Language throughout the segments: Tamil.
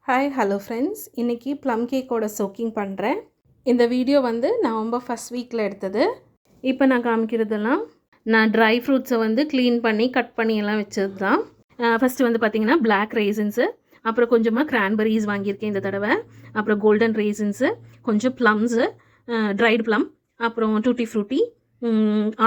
ஹாய் ஹலோ ஃப்ரெண்ட்ஸ், இன்றைக்கி ப்ளம் கேக்கோட சோக்கிங் பண்ணுறேன். இந்த வீடியோ வந்து நவம்பர் ஃபஸ்ட் வீக்கில் எடுத்தது. இப்போ நான் காமிக்கிறதெல்லாம் நான் ட்ரை ஃப்ரூட்ஸை வந்து க்ளீன் பண்ணி கட் பண்ணி எல்லாம் வச்சது தான். ஃபஸ்ட்டு வந்து பார்த்திங்கன்னா பிளாக் ரேசின்ஸு, அப்புறம் கொஞ்சமாக கிரான்பெரிஸ் வாங்கியிருக்கேன் இந்த தடவை, அப்புறம் கோல்டன் ரேசின்ஸு, கொஞ்சம் ப்ளம்ஸு, ட்ரைடு ப்ளம், அப்புறம் டூட்டி ஃப்ரூட்டி,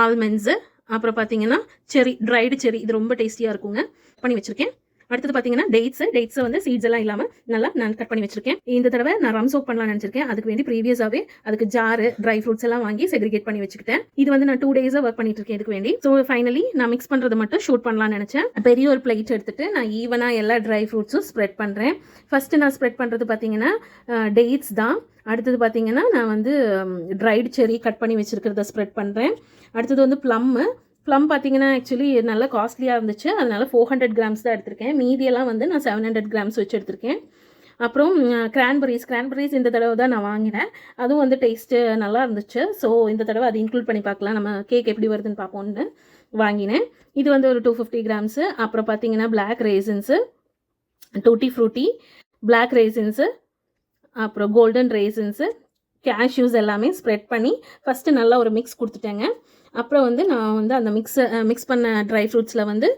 ஆல்மண்ட்ஸு, அப்புறம் பார்த்திங்கன்னா செரி, ட்ரைடு செரி, இது ரொம்ப டேஸ்டியாக இருக்குங்க, பண்ணி வச்சுருக்கேன். அடுத்தது பார்த்தீங்கன்னா டேட்ஸை வந்து சீட்ஸ் எல்லாம் இல்லாமல் நல்லா நான் கட் பண்ணி வச்சிருக்கேன். இந்த தடவை நான் ரம் சோக் பண்ணலாம்னு நினச்சிருக்கேன். அதுக்கு வேண்டி ப்ரீவியஸாகவே அதுக்கு ஜாரு ட்ரை ஃப்ரூட்ஸ் எல்லாம் வாங்கி செக்ரிகேட் பண்ணி வச்சுக்கிட்டேன். இது வந்து நான் 2 டேஸாக ஒர்க் பண்ணிட்டு இருக்கேன் இதுக்கு வேண்டி. ஸோ ஃபைனலி நான் மிக்ஸ் பண்ணுறது மட்டும் ஷூட் பண்ணலாம்னு நினச்சேன். பெரிய ஒரு பிளேட் எடுத்துட்டு நான் ஈவனாக எல்லா ட்ரை ஃப்ரூட்ஸும் ஸ்ப்ரெட் பண்ணுறேன். ஃபஸ்ட்டு நான் ஸ்ப்ரெட் பண்ணுறது பார்த்தீங்கன்னா டேட்ஸ் தான். அடுத்தது பார்த்தீங்கன்னா நான் வந்து ட்ரைடு செரி கட் பண்ணி வச்சுருக்கிறத ஸ்ப்ரெட் பண்ணுறேன். அடுத்தது வந்து ப்ளம் பார்த்தீங்கன்னா ஆக்சுவலி நல்லா காஸ்ட்லியாக இருந்துச்சு, அதனால் 400 கிராம்ஸ் தான் எடுத்திருக்கேன். மீதியெல்லாம் வந்து நான் 700 கிராம்ஸ் வச்சு எடுத்திருக்கேன். அப்புறம் கிரான்பெரிஸ் இந்த தடவை தான் நான் வாங்கினேன். அதுவும் வந்து டேஸ்ட்டு நல்லா இருந்துச்சு. ஸோ இந்த தடவை அதை இன்க்ளூட் பண்ணி பார்க்கலாம், நம்ம கேக் எப்படி வருதுன்னு பார்ப்போம்னு வாங்கினேன். இது வந்து ஒரு 250 கிராம்ஸு. அப்புறம் பார்த்தீங்கன்னா பிளாக் ரேசின்ஸு, டூட்டி ஃப்ரூட்டி, பிளாக் ரேசின்ஸு, அப்புறம் கோல்டன் ரேசின்ஸு, கேஷ்யூஸ் எல்லாமே ஸ்ப்ரெட் பண்ணி ஃபஸ்ட்டு நல்லா ஒரு மிக்ஸ் கொடுத்துட்டேங்க. அப்புறம் வந்து நான் வந்து அந்த மிக்ஸ் பண்ண ட்ரை ஃப்ரூட்ஸில் வந்து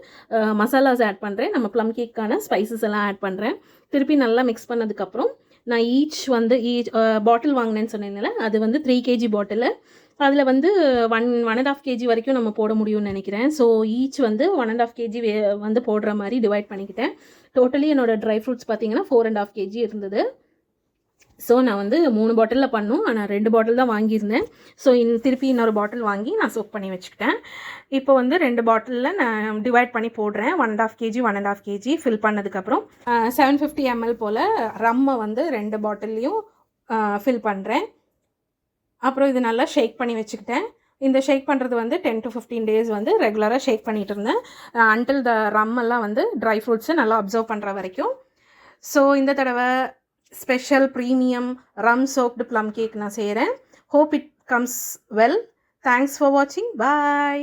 மசாலாஸ் ஆட் பண்ணுறேன். நம்ம ப்ளம் கேக்கான ஸ்பைசஸ் எல்லாம் ஆட் பண்ணுறேன். திருப்பி நல்லா மிக்ஸ் பண்ணதுக்கப்புறம் நான் ஈச் பாட்டில் வாங்கினேன்னு சொன்னேன்ல, அது வந்து 3 kg பாட்டிலு. அதில் வந்து 1.5 kg வரைக்கும் நம்ம போட முடியும்னு நினைக்கிறேன். ஸோ ஈச் வந்து 1.5 kg வந்து போடுற மாதிரி டிவைட் பண்ணிக்கிட்டேன். டோட்டலி என்னோடய ட்ரை ஃப்ரூட்ஸ் பார்த்தீங்கன்னா 4.5 kg இருந்தது. ஸோ நான் வந்து 3 பாட்டிலில் பண்ணோம், ஆனால் 2 பாட்டில் தான் வாங்கியிருந்தேன். ஸோ திருப்பி இன்னொரு பாட்டில் வாங்கி நான் சோக் பண்ணி வச்சுக்கிட்டேன். இப்போ வந்து 2 பாட்டிலில் நான் டிவைட் பண்ணி போடுறேன். 1.5 kg ஃபில் பண்ணதுக்கப்புறம் 750 ml போல் ரம்மை வந்து 2 பாட்டில்லையும் ஃபில் பண்ணுறேன். அப்புறம் இது நல்லா ஷேக் பண்ணி வச்சுக்கிட்டேன். இந்த ஷேக் பண்ணுறது வந்து 10 to 15 டேஸ் வந்து ரெகுலராக ஷேக் பண்ணிகிட்டு இருந்தேன், அன்டில் த ரம்மெல்லாம் வந்து ட்ரை ஃப்ரூட்ஸை நல்லா அப்சர்வ் பண்ணுற வரைக்கும். ஸோ இந்த தடவை ஸ்பெஷல் ப்ரீமியம் ரம் சோக்டு ப்ளம் கேக் நான் செய்கிறேன். Hope it comes well. Thanks for வாட்சிங். பாய்.